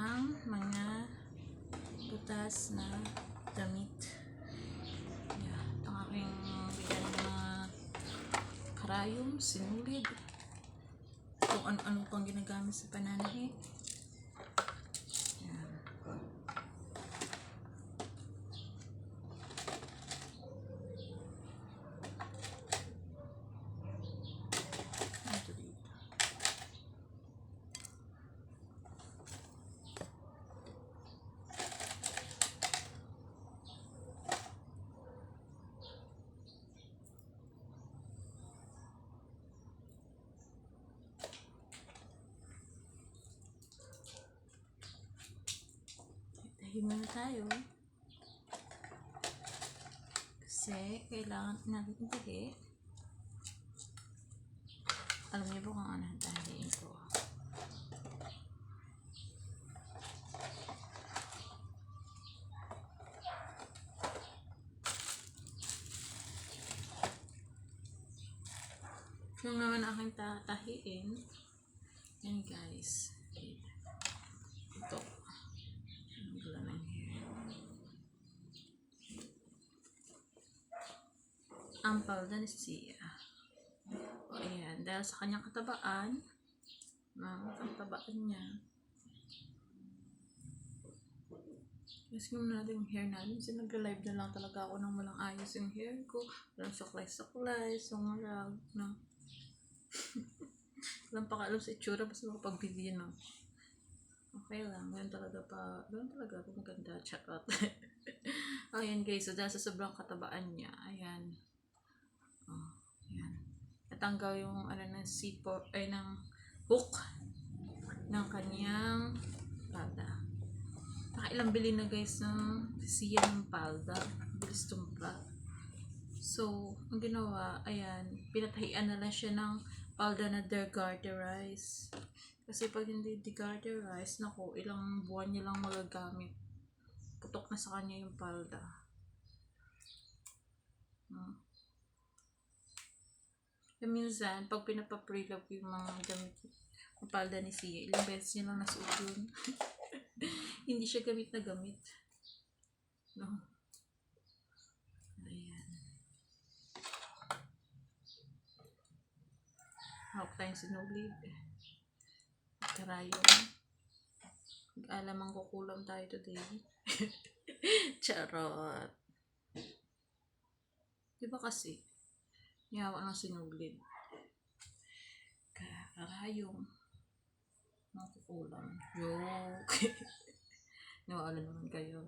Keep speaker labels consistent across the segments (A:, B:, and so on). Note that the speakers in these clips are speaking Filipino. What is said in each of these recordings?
A: ng mga butas na damit. Yeah, ito ang aking bilan ng mga karayom, sinulid, kung ano-ano pang ginagamit sa pananahi. Yan. Ito dito. Tahi muna tayo. Kasi kailangan natin tahi. Alam niyo po kung ano ang tahiin ko. Yung naman aking tahiin, yan guys. Ito. Ang gula ng hair. Ang palda ni Sia. O ayan, dahil sa kanyang katabaan, niya. Yes, yung natin yung hair natin. Kasi nag-live na lang talaga ako nang walang ayos yung hair ko. Walang saklay-saklay, sungarag, no? Walang pakaalam sa itsura, basta makapagbibigyan, no? Okay lang, ganun talaga ako maganda, charot. Ayan guys, so dahil sa sobrang katabaan niya, ayan. Oh, ayan. Natanggal yung ng C4, ay ng hook ng kanyang palda. Nakailang bili na guys ng siya ng palda. Bilis tumpra. So, ang ginawa, ayan, pinatahian na lang siya ng palda na degarterize. Kasi pag hindi degarterize, naku, ilang buwan niya lang magagamit. Putok na sa kanya yung palda. Minsan, pag pinapa-pre-love yung mga damit, ang palda ni Sia, ilang beses niya lang nasuot yun. Hindi siya gamit na gamit. No? Ayan. Hawak tayong sinulid. Karayom. Mag-alamang kukulam tayo today. Charot. Diba kasi, yawa ng sinulid. Karayom. Makukulam. Joke. Nawala naman kayo.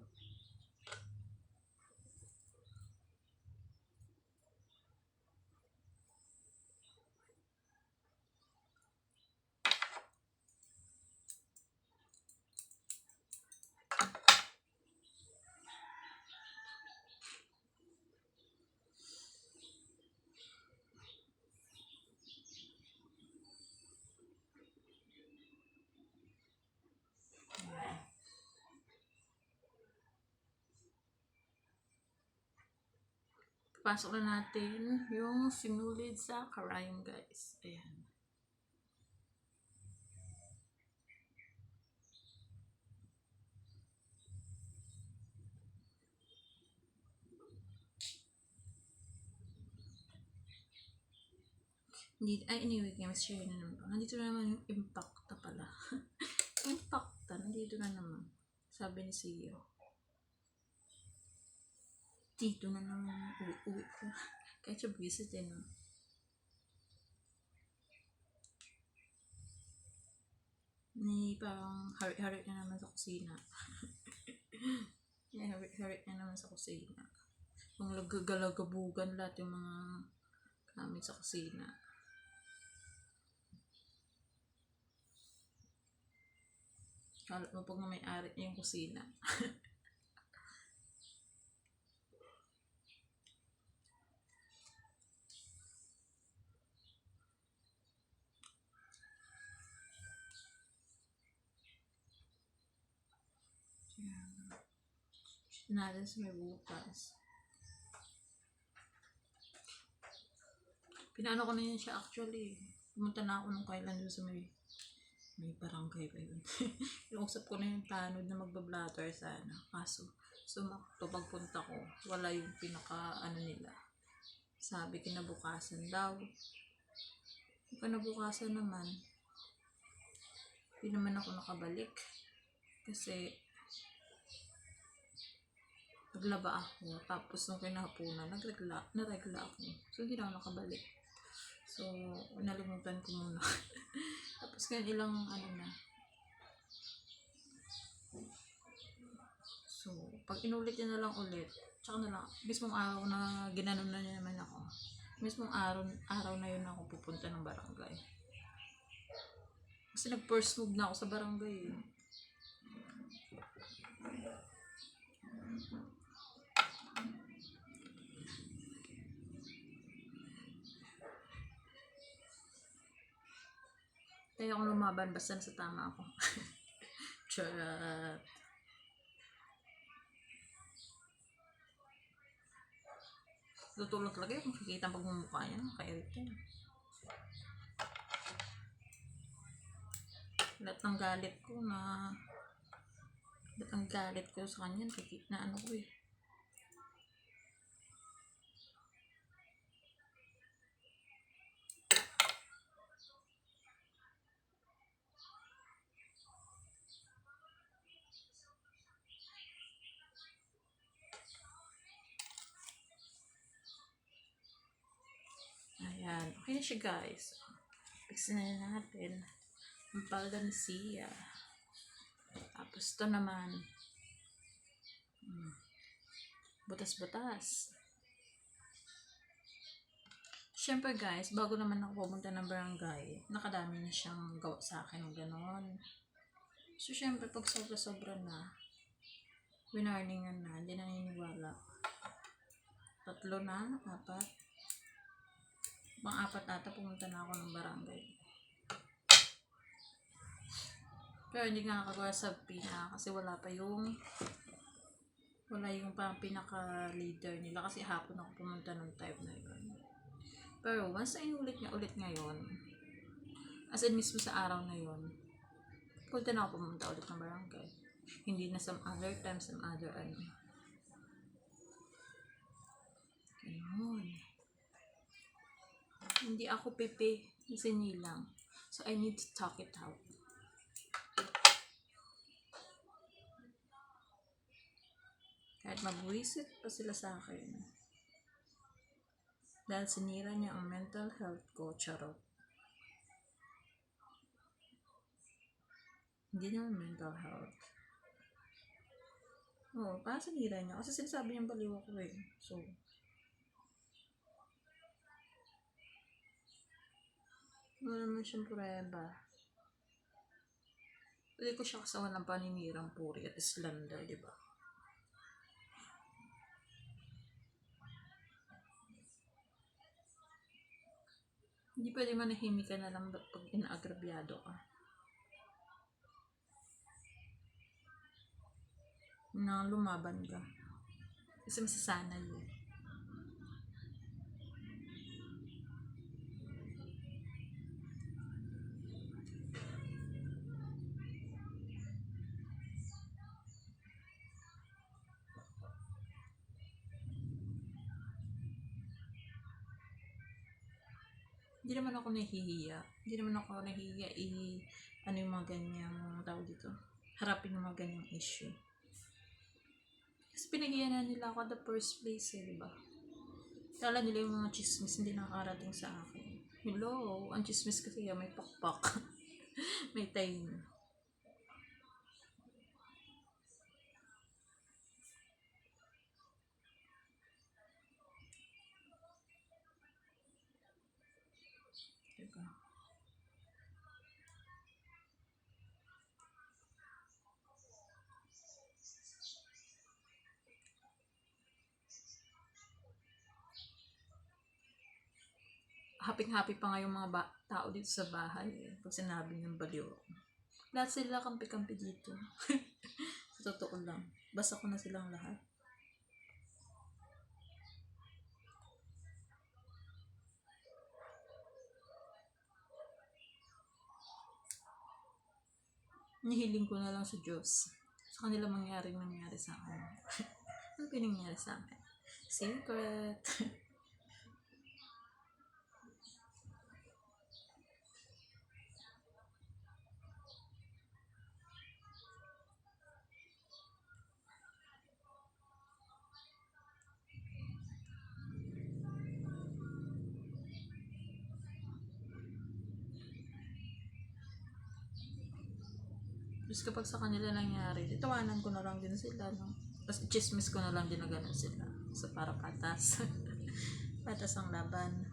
A: Pasok na natin yung sinulid sa karayom guys. Ayan. Anyway, guys, share na naman. Nandito na naman yung impacta pala. Impacta, nandito na naman. Sabi ni CEO. Dito na naman. Uwi ko. Kahit siya visit eh, no? Parang hari-hari na naman sa kusina. Hari-hari na naman sa kusina. Yung lagagalagabugan lahat yung mga gamit sa kusina. Kala mo pag may-ari niya yung kusina. Natin sa may bukas. Pinaano ko na yun siya actually. Pumunta na ako nung kailan doon sa may May barangay pa yun. Inausap ko na yung tanod na magbablatter sana. Kaso, sumakto pagpunta ko, wala yung pinaka ano nila. Sabi kinabukasan daw. Kinabukasan naman, hindi naman ako nakabalik. Kasi, naglaba ako. Tapos, nung kinahapunan, naregla ako. So, hindi na ako nakabalik. So, nalimutan ko muna. Tapos, ngayon ilang ano na. So, pag inulit niya na lang ulit, tsaka na lang, mismong araw na ginanon na niya naman ako. Mismong araw na yun ako pupunta ng barangay. Kasi nag-first move na ako sa barangay eh. Kaya ako lumaban basta nasa tama ako. Charot. Tutulong talaga yung makikita ang pagmumukha niya. Nakairita. Lahat ng galit ko sa kanya, na ano ko eh. Ayan. Okay na siya guys. Fixin na natin. Ang palda ni Sia. Tapos ito naman. Butas-butas. Siyempre guys, bago naman ako pumunta ng barangay, nakadami na siyang gawa sa akin ng ganon. So siyempre pag sobra-sobra na, winarningan na, hindi naniniwala. 3 na, 4. Pang-4 ata pumunta na ako ng barangay. Pero hindi nga nakagawa sa PINA kasi wala yung pinaka-leader nila kasi hapon ako pumunta ng type na yun. Pero once na inulit niya ulit ngayon, as in mismo sa araw na yun, punta na ako pumunta ulit ng barangay. Hindi na some other time, some other ano. Ganun. Hindi ako pepe, sinilang. So I need to talk it out. Kahit mabuwisit pa sila sa akin. Dahil sinira niya ang mental health ko, charot. Hindi naman mental health. Oo, parang sinira niya. Kasi sinasabi niyang baliw ako eh. So, wala naman siyang prueba. Pwede ko siya kasawa ng paninirang puri at slander, di ba? Hindi pwede manahimik ka na lang pag inaagrabyado ka. Na lumaban ka. Kasi masasanay eh. Hindi naman ako nahihiya. Ano yung mga ganyang tawag dito. Harapin yung mga ganyang issue. Kasi pinahiya na nila ako at the first place eh, diba? Kala nila yung mga chismis hindi nakarating sa akin. Hello, ang chismis kasi may pakpak. May time. Diba? Happy-happy pa nga yung mga tao dito sa bahay eh, pag sinabi niyang baliw ako. Lahat sila kampi-kampi dito. Sa totoo lang. Basta ko na silang lahat. Nihiling ko na lang sa Diyos. Sa kanila nangyari sa akin. Ano pinangyari sa akin? Secret. Tapos kapag sa kanila nangyari, itawanan ko na lang din sila, no? Tapos chismis ko na lang din na gano'n sila. So, para patas. Patas ang laban.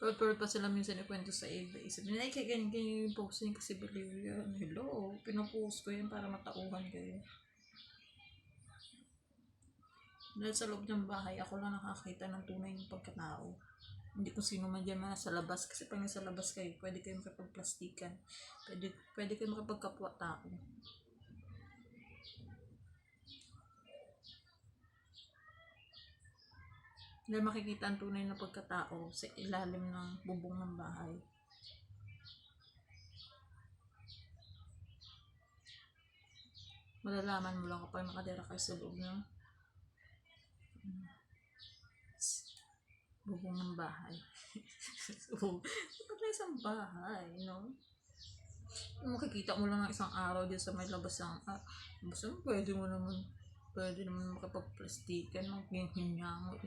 A: Pero pa sila minsan ikwento sa iba. Sabi nila, ay, kaya ganyan yung posting kasi baliw yan. Hello, pinapost ko yan para matauhan kayo. Dahil sa loob ng bahay, ako lang nakakita ng tunay ng pagkatao. Hindi ko sino man dyan mga sa labas. Kasi pag nasa labas kayo, pwede kayo makapagplastikan. Pwede kayo makapagkapwa-tao. Dahil makikita ang tunay na pagkatao sa ilalim ng bubong ng bahay. Malalaman mo lang kapag nakatira kayo sa loob ng bubong ng bahay. So, kapag isang bahay, no? Makikita mo lang ng isang araw din sa may labas ng basta pwede naman makapagplastikan, maghihinyango.